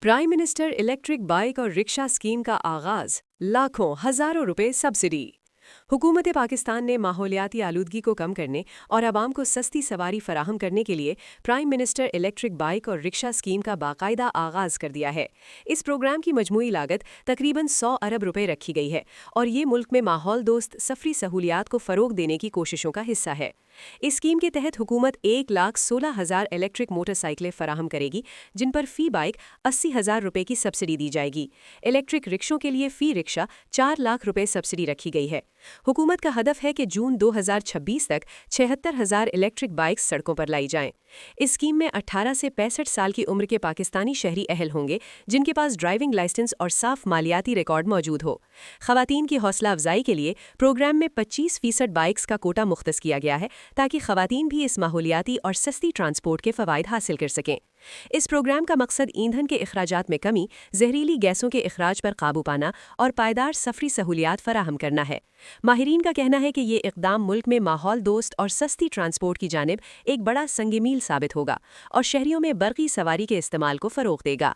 Prime minister electric bike और rickshaw scheme का आगाज, लाखों हजारों रुपए सब्सिडी। हुकूमत पाकिस्तान ने माहौलियाती आलूदगी को कम करने और आवाम को सस्ती सवारी फराहम करने के लिए प्राइम मिनिस्टर इलेक्ट्रिक बाइक और रिक्शा स्कीम का बाकायदा आगाज कर दिया है। इस प्रोग्राम की मजमूई लागत तकरीबन 100 अरब रुपए रखी गई है और ये मुल्क में माहौल दोस्त सफरी सहूलियात को फ़रोग देने की कोशिशों का हिस्सा है। इस स्कीम के तहत हुकूमत 1,16,000 इलेक्ट्रिक मोटरसाइकिलें फराहम करेगी, जिन पर फ़ी बाइक 80,000 रुपए की सब्सिडी दी जाएगी। इलेक्ट्रिक रिक्शों के लिए फ़ी रिक्शा 4 लाख रुपए सब्सिडी रखी गई है। हुकूमत का हदफ है कि जून 2026 तक 76,000 इलेक्ट्रिक बाइक्स सड़कों पर लाई जाएं। इस स्कीम में 18 से 65 साल की उम्र के पाकिस्तानी शहरी अहल होंगे, जिनके पास ड्राइविंग लाइसेंस और साफ मालियाती रिकॉर्ड मौजूद हो। खवातीन की हौसला अफजाई के लिए प्रोग्राम में 25% बाइक्स का कोटा मुख्तस किया गया है, ताकि खवातीन भी इस माहौलियाती और सस्ती ट्रांसपोर्ट के फ़वाइद हासिल कर सकें। इस प्रोग्राम का मकसद ईंधन के अखराजात में कमी, जहरीली गैसों के अखराज पर काबू पाना और पायदार सफरी सहूलियात फराहम करना है। माहिरीन का कहना है कि ये इक़दाम मुल्क में माहौल दोस्त और सस्ती ट्रांसपोर्ट की जानिब एक बड़ा संग मील साबित होगा और शहरियों में बर्क़ी सवारी के इस्तेमाल को फ़रोग़ देगा।